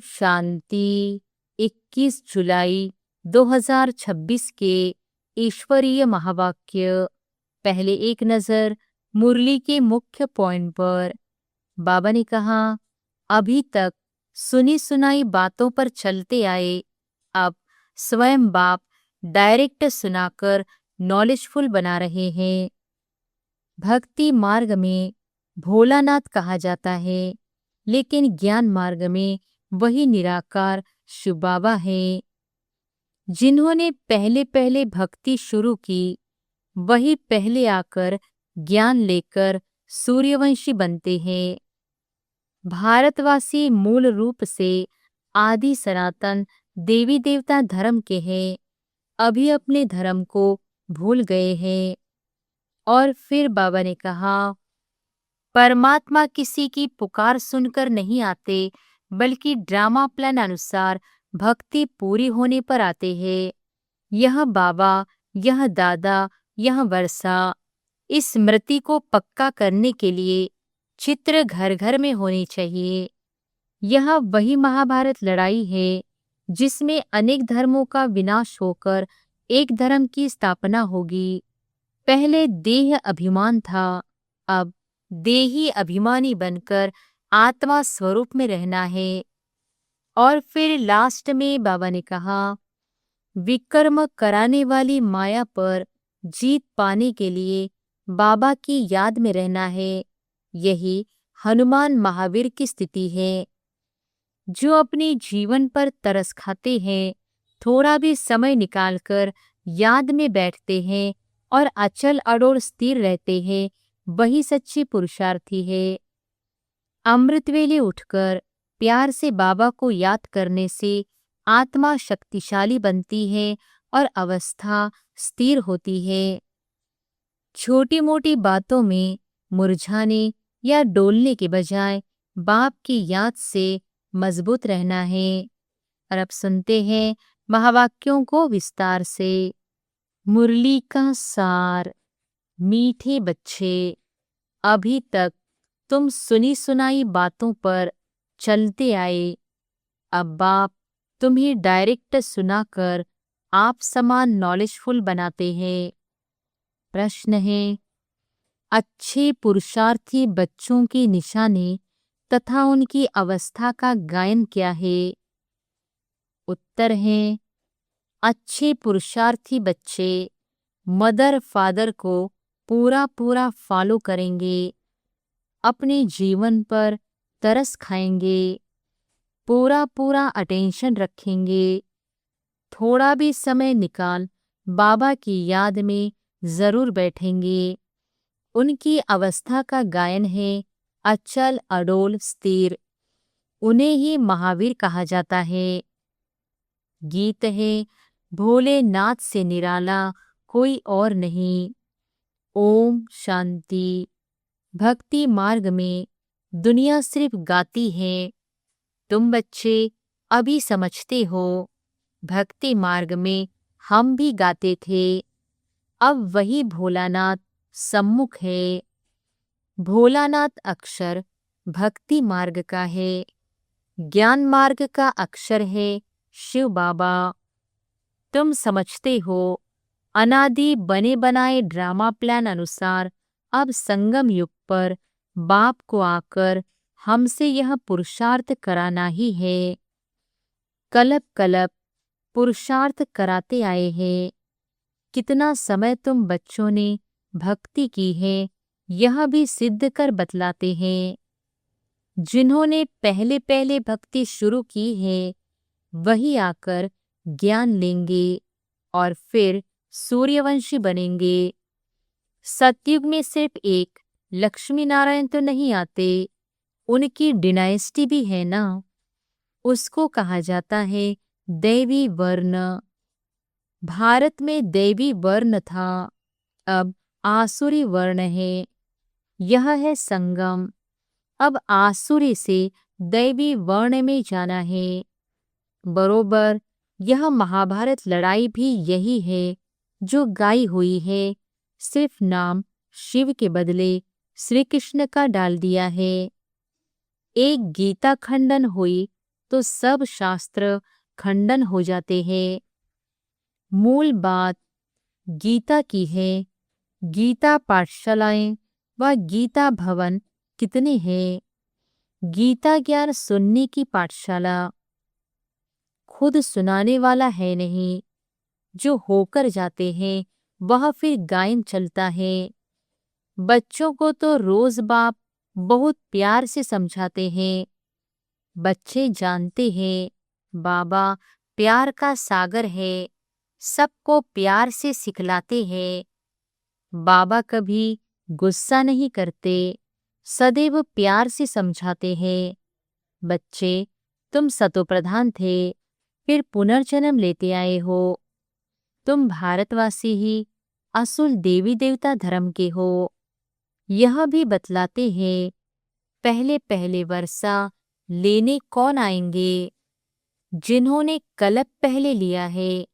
शांति। 21 जुलाई 2026 के ईश्वरीय महावाक्य। पहले एक नजर मुरली के मुख्य पॉइंट पर। बाबा ने कहा, अभी तक सुनी सुनाई बातों पर चलते आए, अब स्वयं बाप डायरेक्ट सुनाकर नॉलेजफुल बना रहे हैं। भक्ति मार्ग में भोलानाथ कहा जाता है, लेकिन ज्ञान मार्ग में वही निराकार शिव बाबा है। जिन्होंने पहले पहले भक्ति शुरू की, वही पहले आकर ज्ञान लेकर सूर्यवंशी बनते हैं। भारतवासी मूल रूप से आदि सनातन देवी देवता धर्म के हैं, अभी अपने धर्म को भूल गए हैं। और फिर बाबा ने कहा, परमात्मा किसी की पुकार सुनकर नहीं आते, बल्कि ड्रामा प्लान अनुसार भक्ति पूरी होने पर आते हैं। यह बाबा, यह दादा, यह वर्षा, इस स्मृति को पक्का करने के लिए चित्र घर घर में होनी चाहिए। यह वही महाभारत लड़ाई है जिसमें अनेक धर्मों का विनाश होकर एक धर्म की स्थापना होगी। पहले देह अभिमान था, अब देही अभिमानी बनकर आत्मा स्वरूप में रहना है। और फिर लास्ट में बाबा ने कहा, विकर्म कराने वाली माया पर जीत पाने के लिए बाबा की याद में रहना है। यही हनुमान महावीर की स्थिति है। जो अपने जीवन पर तरस खाते हैं, थोड़ा भी समय निकालकर याद में बैठते हैं और अचल अडोल स्थिर रहते हैं, वही सच्ची पुरुषार्थी है। अमृत वेले उठकर प्यार से बाबा को याद करने से आत्मा शक्तिशाली बनती है और अवस्था स्थिर होती है। छोटी मोटी बातों में मुरझाने या डोलने के बजाय बाप की याद से मजबूत रहना है। और अब सुनते हैं महावाक्यों को विस्तार से। मुरली का सार। मीठे बच्चे, अभी तक तुम सुनी सुनाई बातों पर चलते आए, अब बाप तुम्हें डायरेक्ट सुनाकर आप समान नॉलेजफुल बनाते हैं। प्रश्न है, अच्छे पुरुषार्थी बच्चों की निशानी तथा उनकी अवस्था का गायन क्या है? उत्तर है, अच्छे पुरुषार्थी बच्चे मदर फादर को पूरा पूरा फॉलो करेंगे, अपने जीवन पर तरस खाएंगे, पूरा पूरा अटेंशन रखेंगे, थोड़ा भी समय निकाल बाबा की याद में जरूर बैठेंगे। उनकी अवस्था का गायन है अचल अडोल स्थिर, उन्हें ही महावीर कहा जाता है। गीत है, भोलेनाथ से निराला कोई और नहीं। ओम शांति। भक्ति मार्ग में दुनिया सिर्फ गाती है, तुम बच्चे अभी समझते हो। भक्ति मार्ग में हम भी गाते थे, अब वही भोलानाथ सम्मुख है। भोलानाथ अक्षर भक्ति मार्ग का है, ज्ञान मार्ग का अक्षर है शिव बाबा। तुम समझते हो, अनादि बने बनाए ड्रामा प्लान अनुसार अब संगम युग पर बाप को आकर हमसे यह पुरुषार्थ कराना ही है। कलप कलप पुरुषार्थ कराते आए हैं। कितना समय तुम बच्चों ने भक्ति की है, यह भी सिद्ध कर बतलाते हैं। जिन्होंने पहले पहले भक्ति शुरू की है, वही आकर ज्ञान लेंगे और फिर सूर्यवंशी बनेंगे। सतयुग में सिर्फ एक लक्ष्मी नारायण तो नहीं आते, उनकी डिनाइस्टी भी है ना, उसको कहा जाता है दैवी वर्ण। भारत में दैवी वर्ण था, अब आसुरी वर्ण है। यह है संगम, अब आसुरी से दैवी वर्ण में जाना है। बरोबर यह महाभारत लड़ाई भी यही है जो गाई हुई है, सिर्फ नाम शिव के बदले श्री कृष्ण का डाल दिया है। एक गीता खंडन हुई तो सब शास्त्र खंडन हो जाते हैं। मूल बात गीता की है। गीता पाठशालाएं व गीता भवन कितने हैं? गीता ज्ञान सुनने की पाठशाला खुद सुनाने वाला है नहीं, जो होकर जाते हैं वह फिर गायन चलता है। बच्चों को तो रोज बाप बहुत प्यार से समझाते हैं। बच्चे जानते हैं बाबा प्यार का सागर है, सबको प्यार से सिखलाते हैं। बाबा कभी गुस्सा नहीं करते, सदैव प्यार से समझाते हैं। बच्चे, तुम सतोप्रधान थे, फिर पुनर्जन्म लेते आए हो। तुम भारतवासी ही असुल देवी देवता धर्म के हो। यह भी बतलाते हैं पहले पहले वर्षा लेने कौन आएंगे? जिन्होंने कलप पहले लिया है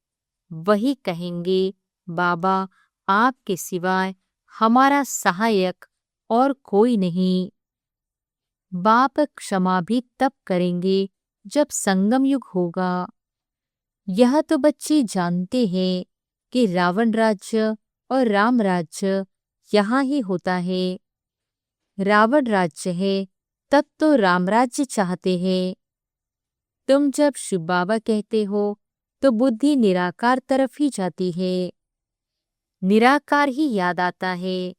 वही कहेंगे बाबा आपके सिवाय हमारा सहायक और कोई नहीं। बाप क्षमा भी तब करेंगे जब संगम युग होगा। यह तो बच्चे जानते हैं कि रावण राज्य और राम राज्य यहाँ ही होता है। रावण राज्य है तब तो राम राज्य चाहते हैं। तुम जब शिव बाबा कहते हो तो बुद्धि निराकार तरफ ही जाती है। निराकार ही याद आता है।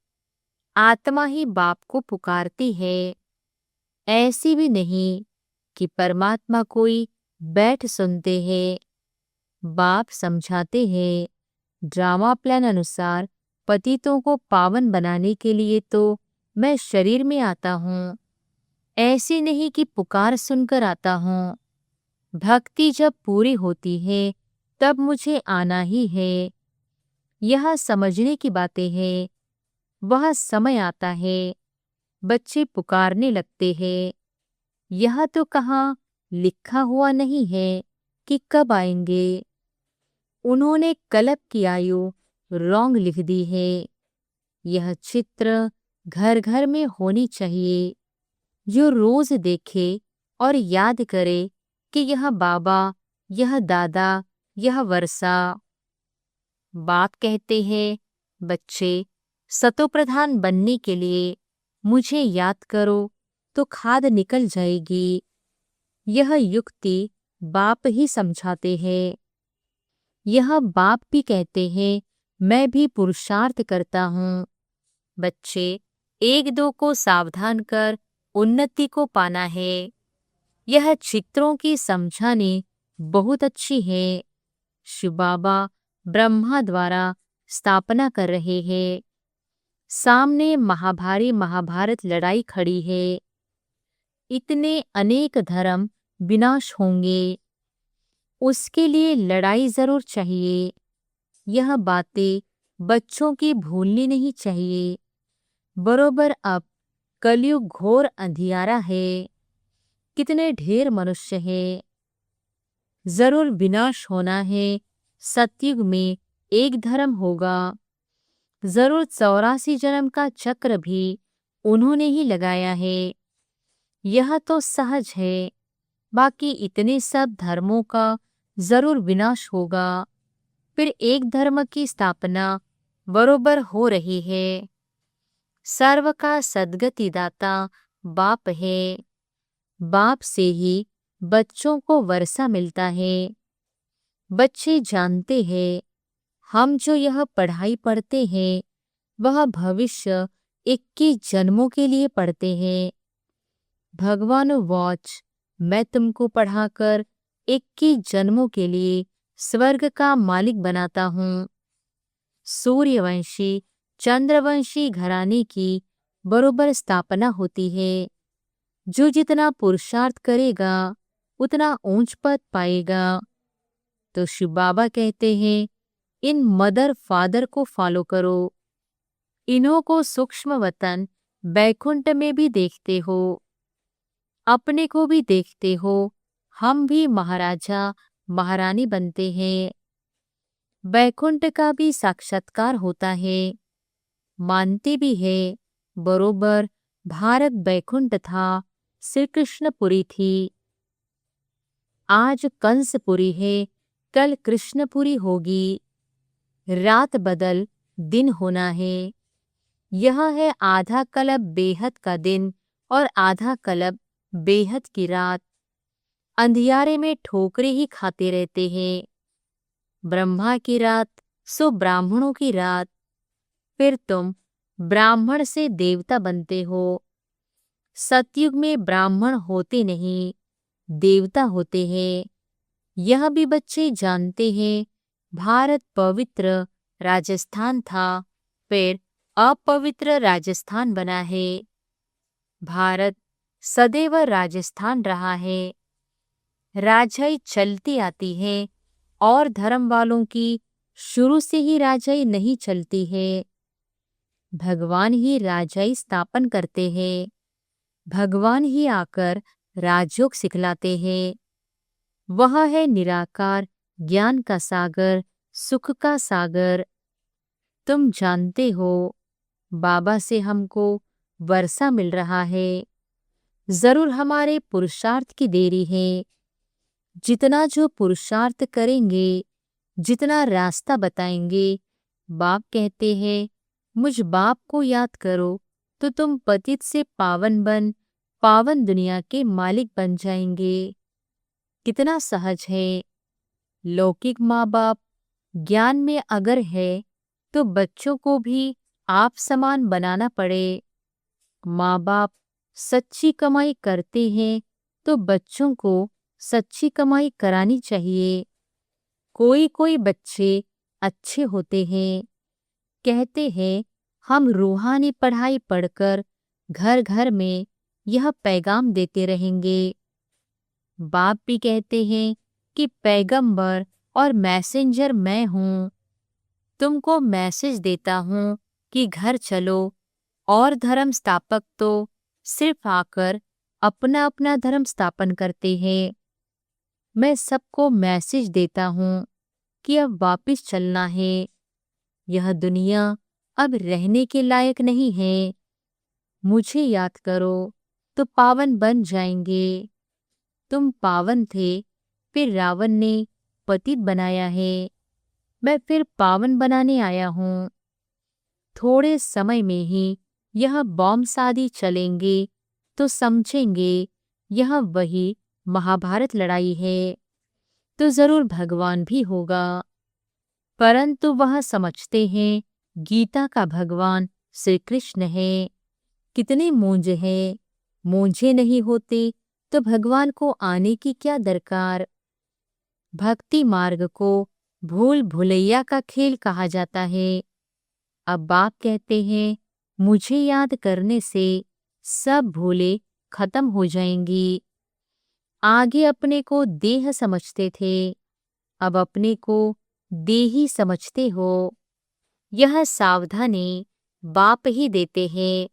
आत्मा ही बाप को पुकारती है। ऐसी भी नहीं कि परमात्मा कोई बैठ सुनते हैं। बाप समझाते हैं ड्रामा प्लान अनुसार पतितों को पावन बनाने के लिए तो मैं शरीर में आता हूँ। ऐसी नहीं कि पुकार सुनकर आता हूँ। भक्ति जब पूरी होती है तब मुझे आना ही है। यह समझने की बातें हैं। वह समय आता है, बच्चे पुकारने लगते हैं। यह तो कहाँ लिखा हुआ नहीं है कि कब आएंगे। उन्होंने कल्प की आयु रॉन्ग लिख दी है। यह चित्र घर घर में होनी चाहिए, जो रोज देखे और याद करे कि यह बाबा, यह दादा, यह वर्षा। बाप कहते हैं बच्चे, सतोप्रधान बनने के लिए मुझे याद करो तो खाद निकल जाएगी। यह युक्ति बाप ही समझाते हैं। यह बाप भी कहते हैं मैं भी पुरुषार्थ करता हूँ। बच्चे, एक दो को सावधान कर उन्नति को पाना है। यह चित्रों की समझाने बहुत अच्छी है। शिव बाबा ब्रह्मा द्वारा स्थापना कर रहे हैं। सामने महाभारी महाभारत लड़ाई खड़ी है। इतने अनेक धर्म विनाश होंगे, उसके लिए लड़ाई जरूर चाहिए। यह बातें बच्चों की भूलनी नहीं चाहिए। बरोबर अब कलयुग घोर अंधियारा है। कितने ढेर मनुष्य हैं। जरूर विनाश होना है। सतयुग में एक धर्म होगा। जरूर 84 जन्म का चक्र भी उन्होंने ही लगाया है। यह तो सहज है। बाकी इतने सब धर्मों का जरूर विनाश होगा। फिर एक धर्म की स्थापना बरोबर हो रही है। सर्व का सद्गति दाता बाप है। बाप से ही बच्चों को वर्षा मिलता है। बच्चे जानते हैं हम जो यह पढ़ाई पढ़ते हैं वह भविष्य 21 जन्मों के लिए पढ़ते हैं। भगवान वॉच, मैं तुमको पढ़ाकर 21 जन्मों के लिए स्वर्ग का मालिक बनाता हूँ। सूर्यवंशी चंद्रवंशी घराने की बरोबर स्थापना होती है। जो जितना पुरुषार्थ करेगा उतना ऊंच पद पाएगा। तो शिव बाबा कहते हैं इन मदर फादर को फॉलो करो। इन्हों को सूक्ष्म वतन बैकुंठ में भी देखते हो, अपने को भी देखते हो। हम भी महाराजा महारानी बनते हैं। बैकुंठ का भी साक्षात्कार होता है। मानते भी है बरोबर भारत बैकुंठ था, श्री कृष्णपुरी थी। आज कंसपुरी है, कल कृष्णपुरी होगी। रात बदल दिन होना है। यह है आधा कल्प बेहद का दिन और आधा कल्प बेहद की रात। अंधियारे में ठोकरे ही खाते रहते हैं। ब्रह्मा की रात सो ब्राह्मणों की रात। फिर तुम ब्राह्मण से देवता बनते हो। सतयुग में ब्राह्मण होते नहीं, देवता होते हैं। यह भी बच्चे जानते हैं। भारत पवित्र राजस्थान था, फिर अपवित्र राजस्थान बना है। भारत सदैव राजस्थान रहा है। राजाई चलती आती है और धर्म वालों की शुरू से ही राजाई नहीं चलती है। भगवान ही राजाई स्थापन करते हैं। भगवान ही आकर राजयोग सिखलाते हैं। वह है निराकार, ज्ञान का सागर, सुख का सागर। तुम जानते हो बाबा से हमको वर्षा मिल रहा है। जरूर हमारे पुरुषार्थ की देरी है। जितना जो पुरुषार्थ करेंगे, जितना रास्ता बताएंगे, बाप कहते हैं मुझ बाप को याद करो तो तुम पतित से पावन बन पावन दुनिया के मालिक बन जाएंगे। कितना सहज है। लौकिक माँ बाप ज्ञान में अगर है तो बच्चों को भी आप समान बनाना पड़े। माँ बाप सच्ची कमाई करते हैं तो बच्चों को सच्ची कमाई करानी चाहिए। कोई कोई बच्चे अच्छे होते हैं, कहते हैं हम रूहानी पढ़ाई पढ़कर घर घर में यह पैगाम देते रहेंगे। बाप भी कहते हैं कि पैगंबर और मैसेंजर मैं हूँ। तुमको मैसेज देता हूँ कि घर चलो, और धर्म स्थापक तो सिर्फ आकर अपना अपना धर्म स्थापन करते हैं। मैं सबको मैसेज देता हूँ कि अब वापिस चलना है। यह दुनिया अब रहने के लायक नहीं है। मुझे याद करो तो पावन बन जाएंगे। तुम पावन थे, फिर रावण ने पतित बनाया है। मैं फिर पावन बनाने आया हूँ। थोड़े समय में ही यह बॉम्ब शादी चलेंगे तो समझेंगे यह वही महाभारत लड़ाई है। तो जरूर भगवान भी होगा, परंतु वह समझते हैं गीता का भगवान श्री कृष्ण है। कितने मूंज हैं। मूंझे नहीं होते तो भगवान को आने की क्या दरकार। भक्ति मार्ग को भूल भुलैया का खेल कहा जाता है। अब बाप कहते हैं मुझे याद करने से सब भूले खत्म हो जाएंगी। आगे अपने को देह समझते थे, अब अपने को देही समझते हो। यह सावधानी बाप ही देते हैं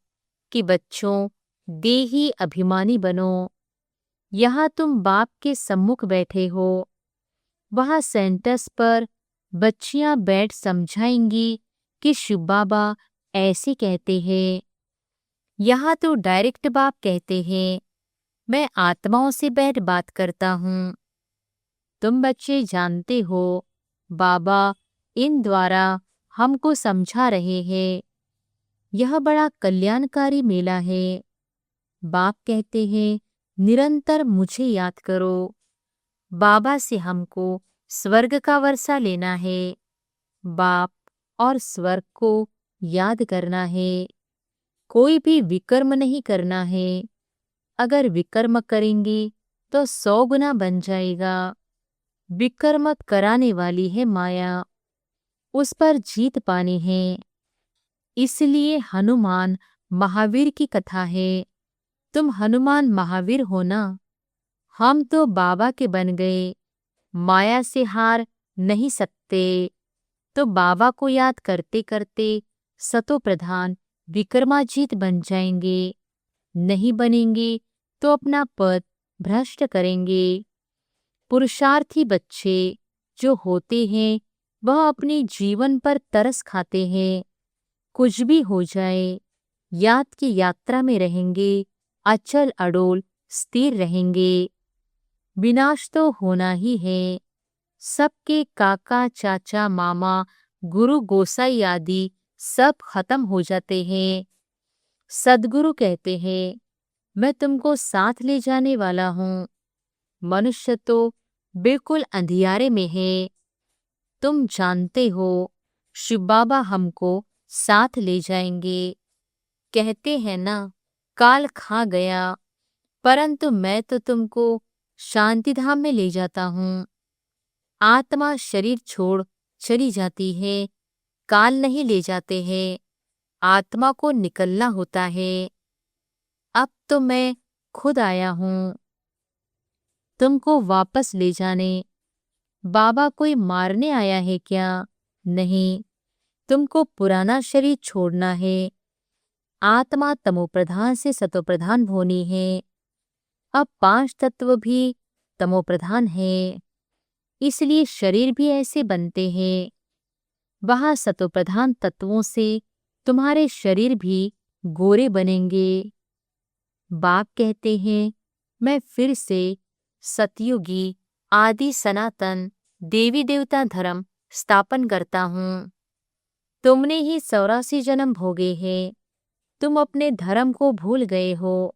कि बच्चों देही अभिमानी बनो। यहाँ तुम बाप के सम्मुख बैठे हो, वहाँ सेंटर्स पर बच्चियां बैठ समझाएंगी कि शिव बाबा ऐसे कहते हैं। यहाँ तो डायरेक्ट बाप कहते हैं मैं आत्माओं से बैठ बात करता हूँ। तुम बच्चे जानते हो बाबा इन द्वारा हमको समझा रहे हैं। यह बड़ा कल्याणकारी मेला है। बाप कहते हैं निरंतर मुझे याद करो। बाबा से हमको स्वर्ग का वर्षा लेना है। बाप और स्वर्ग को याद करना है। कोई भी विकर्म नहीं करना है। अगर विकर्म करेंगे तो 100 गुना बन जाएगा। विकर्म कराने वाली है माया, उस पर जीत पानी है। इसलिए हनुमान महावीर की कथा है। तुम हनुमान महावीर हो ना। हम तो बाबा के बन गए, माया से हार नहीं सकते। तो बाबा को याद करते करते सतो प्रधान विक्रमाजीत बन जाएंगे। नहीं बनेंगे तो अपना पद भ्रष्ट करेंगे। पुरुषार्थी बच्चे जो होते हैं वह अपने जीवन पर तरस खाते हैं। कुछ भी हो जाए याद की यात्रा में रहेंगे, अचल अडोल स्थिर रहेंगे। विनाश तो होना ही है। सबके काका चाचा मामा गुरु गोसाई आदि सब खत्म हो जाते हैं। सद्गुरु कहते हैं, मैं तुमको साथ ले जाने वाला हूँ। मनुष्य तो बिल्कुल अंधियारे में है। तुम जानते हो शिव बाबा हमको साथ ले जाएंगे। कहते हैं ना, काल खा गया, परंतु मैं तो तुमको शांतिधाम में ले जाता हूँ। आत्मा शरीर छोड़ चली जाती है, काल नहीं ले जाते हैं। आत्मा को निकलना होता है। अब तो मैं खुद आया हूँ तुमको वापस ले जाने। बाबा कोई मारने आया है क्या? नहीं, तुमको पुराना शरीर छोड़ना है। आत्मा तमोप्रधान से सतोप्रधान होनी है। अब 5 तत्व भी तमोप्रधान है, इसलिए शरीर भी ऐसे बनते हैं। वहाँ सतोप्रधान तत्वों से तुम्हारे शरीर भी गोरे बनेंगे। बाप कहते हैं, मैं फिर से सतयुगी आदि सनातन देवी देवता धर्म स्थापन करता हूँ। तुमने ही 84 जन्म भोगे हैं। तुम अपने धर्म को भूल गए हो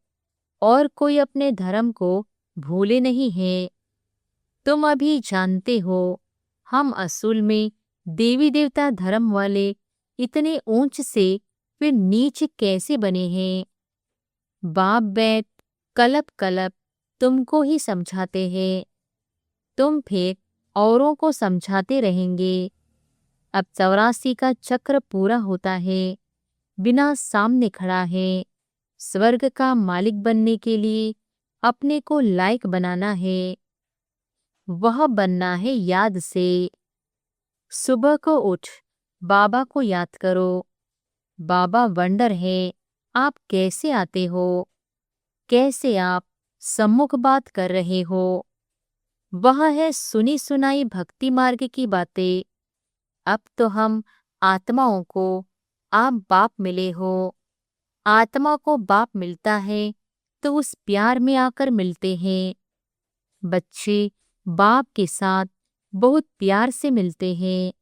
और कोई अपने धर्म को भूले नहीं है। तुम अभी जानते हो हम असूल में देवी देवता धर्म वाले इतने ऊंच से फिर नीच कैसे बने हैं। बाप बैठ कलप कलप तुमको ही समझाते हैं। तुम फिर औरों को समझाते रहेंगे। अब 84 का चक्र पूरा होता है। बिना सामने खड़ा है। स्वर्ग का मालिक बनने के लिए अपने को लायक बनाना है। वह बनना है याद से। सुबह को उठ बाबा को याद करो। बाबा वंडर है, आप कैसे आते हो, कैसे आप सम्मुख बात कर रहे हो। वह है सुनी सुनाई भक्ति मार्ग की बातें। अब तो हम आत्माओं को आप बाप मिले हो। आत्मा को बाप मिलता है तो उस प्यार में आकर मिलते हैं। बच्चे बाप के साथ बहुत प्यार से मिलते हैं।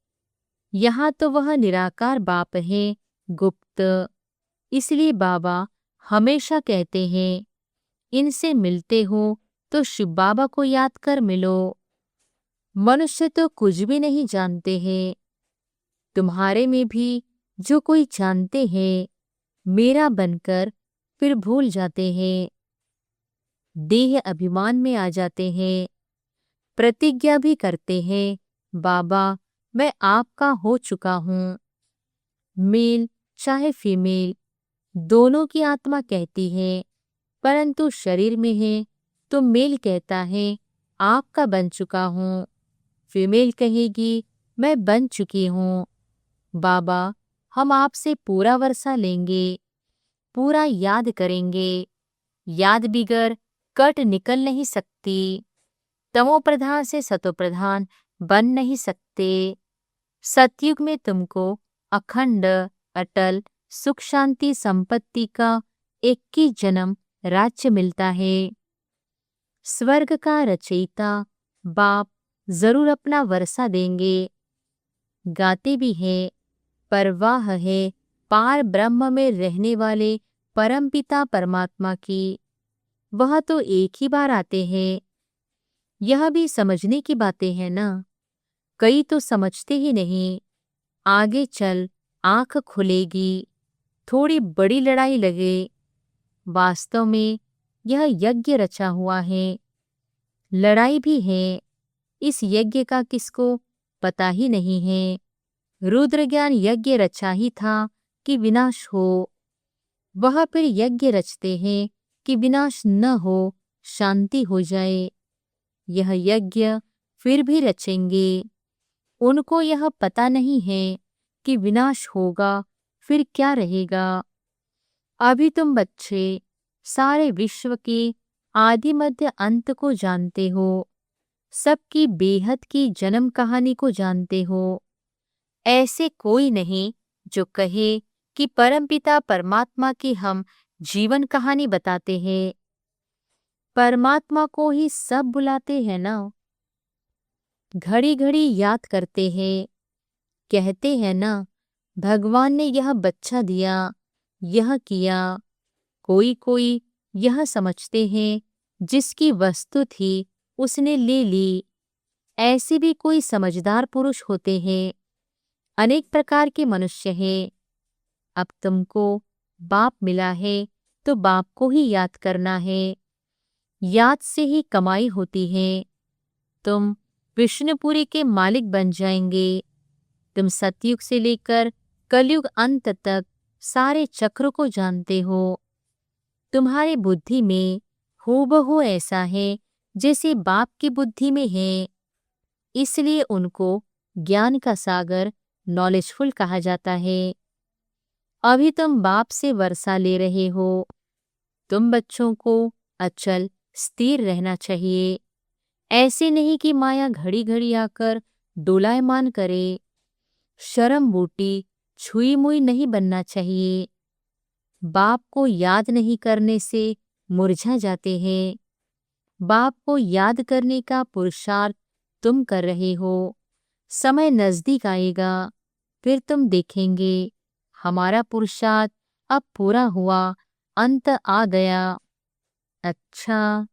यहाँ तो वह निराकार बाप है, गुप्त। इसलिए बाबा हमेशा कहते हैं, इनसे मिलते हो तो शिव बाबा को याद कर मिलो। मनुष्य तो कुछ भी नहीं जानते हैं। तुम्हारे में भी जो कोई जानते हैं, मेरा बनकर फिर भूल जाते हैं। देह अभिमान में आ जाते हैं। प्रतिज्ञा भी करते हैं, बाबा मैं आपका हो चुका हूँ। मेल चाहे फीमेल, दोनों की आत्मा कहती है, परंतु शरीर में है तो मेल कहता है आपका बन चुका हूँ। फीमेल कहेगी मैं बन चुकी हूँ। बाबा हम आपसे पूरा वर्षा लेंगे, पूरा याद करेंगे। याद बिगर कट निकल नहीं सकती। तमोप्रधान से सतोप्रधान बन नहीं सकते। सतयुग में तुमको अखंड अटल सुख शांति संपत्ति का 21 जन्म राज्य मिलता है। स्वर्ग का रचयिता बाप जरूर अपना वर्षा देंगे। गाते भी हैं, परवाह है पार ब्रह्म में रहने वाले परमपिता परमात्मा की। वह तो एक ही बार आते हैं। यह भी समझने की बातें हैं ना। कई तो समझते ही नहीं। आगे चल आंख खुलेगी, थोड़ी बड़ी लड़ाई लगे। वास्तव में यह यज्ञ रचा हुआ है, लड़ाई भी है। इस यज्ञ का किसको पता ही नहीं है। रुद्र ज्ञान यज्ञ रचा ही था कि विनाश हो। वह फिर यज्ञ रचते हैं कि विनाश न हो, शांति हो जाए। यह यज्ञ फिर भी रचेंगे। उनको यह पता नहीं है कि विनाश होगा फिर क्या रहेगा। अभी तुम बच्चे सारे विश्व के आदि मध्य अंत को जानते हो, सबकी बेहद की जन्म कहानी को जानते हो। ऐसे कोई नहीं जो कहे कि परमपिता परमात्मा की हम जीवन कहानी बताते हैं। परमात्मा को ही सब बुलाते हैं ना। घड़ी घड़ी याद करते हैं, कहते हैं ना, भगवान ने यह बच्चा दिया, यह किया। कोई कोई यह समझते हैं जिसकी वस्तु थी उसने ले ली। ऐसे भी कोई समझदार पुरुष होते हैं। अनेक प्रकार के मनुष्य हैं। अब तुमको बाप मिला है तो बाप को ही याद करना है। याद से ही कमाई होती है। तुम विष्णुपुरी के मालिक बन जाएंगे। तुम सतयुग से लेकर कलयुग अंत तक सारे चक्र को जानते हो। तुम्हारी बुद्धि में हूबहू ऐसा है जैसे बाप की बुद्धि में है। इसलिए उनको ज्ञान का सागर नॉलेजफुल कहा जाता है। अभी तुम बाप से वर्षा ले रहे हो। तुम बच्चों को अचल स्थिर रहना चाहिए। ऐसे नहीं कि माया घड़ी घड़ी आकर डोलायमान करे। शर्म बूटी छुई मुई नहीं बनना चाहिए। बाप को याद नहीं करने से मुरझा जाते हैं। बाप को याद करने का पुरुषार्थ तुम कर रहे हो। समय नजदीक आएगा, फिर तुम देखेंगे हमारा पुरुषार्थ अब पूरा हुआ, अंत आ गया। अच्छा,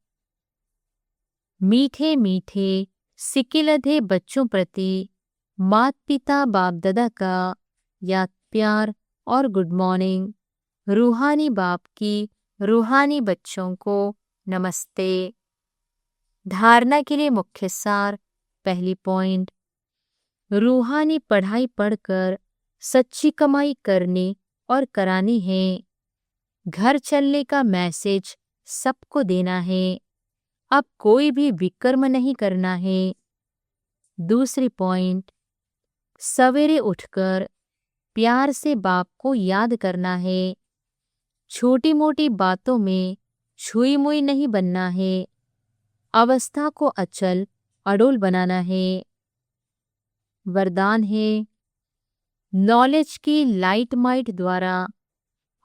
मीठे मीठे सिकिलधे बच्चों प्रति मात पिता बाप दादा का याद प्यार और गुड मॉर्निंग। रूहानी बाप की रूहानी बच्चों को नमस्ते। धारणा के लिए मुख्य सार। पहली पॉइंट, रूहानी पढ़ाई पढ़कर सच्ची कमाई करने और करानी है। घर चलने का मैसेज सबको देना है। अब कोई भी विकर्म नहीं करना है। दूसरी पॉइंट, सवेरे उठकर प्यार से बाप को याद करना है। छोटी मोटी बातों में छुई मुई नहीं बनना है। अवस्था को अचल अडोल बनाना है। वरदान है, नॉलेज की लाइट माइट द्वारा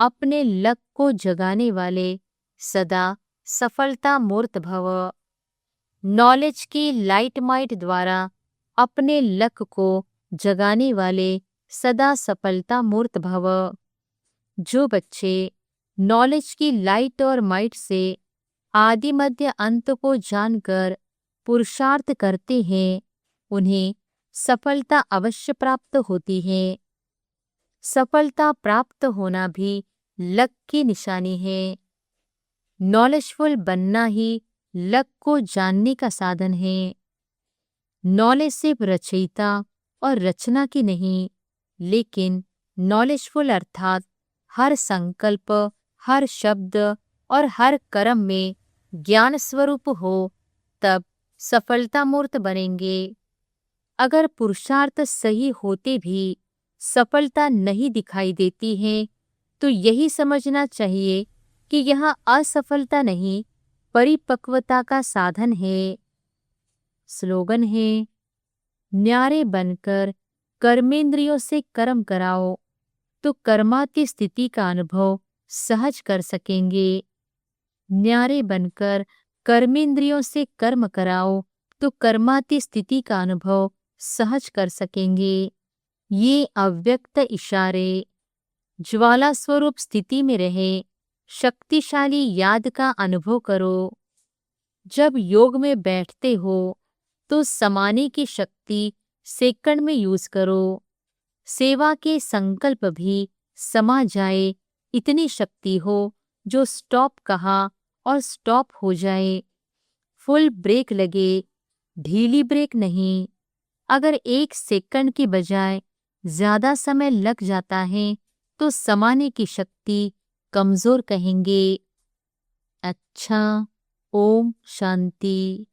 अपने लक को जगाने वाले सदा सफलता मूर्त भव। नॉलेज की लाइट माइट द्वारा अपने लक को जगाने वाले सदा सफलता मूर्त भव। जो बच्चे नॉलेज की लाइट और माइट से आदि मध्य अंत को जानकर पुरुषार्थ करते हैं, उन्हें सफलता अवश्य प्राप्त होती है। सफलता प्राप्त होना भी लक की निशानी है। नॉलेजफुल बनना ही लक को जानने का साधन है। नॉलेज सिर्फ रचयिता और रचना की नहीं, लेकिन नॉलेजफुल अर्थात हर संकल्प, हर शब्द और हर कर्म में ज्ञान स्वरूप हो, तब सफलता मूर्त बनेंगे। अगर पुरुषार्थ सही होते भी सफलता नहीं दिखाई देती है, तो यही समझना चाहिए कि यह असफलता नहीं, परिपक्वता का साधन है। स्लोगन है, न्यारे बनकर कर्मेंद्रियों से कर्म कराओ तो कर्माती स्थिति का अनुभव सहज कर सकेंगे। न्यारे बनकर कर्मेंद्रियों से कर्म कराओ तो कर्माती स्थिति का अनुभव सहज कर सकेंगे। ये अव्यक्त इशारे ज्वाला स्वरूप स्थिति में रहे शक्तिशाली याद का अनुभव करो। जब योग में बैठते हो तो समाने की शक्ति सेकंड में यूज करो। सेवा के संकल्प भी समा जाए, इतनी शक्ति हो जो स्टॉप कहा और स्टॉप हो जाए। फुल ब्रेक लगे, ढीली ब्रेक नहीं। अगर 1 सेकंड की बजाय ज्यादा समय लग जाता है तो समाने की शक्ति कमजोर कहेंगे। अच्छा, ओम शांति।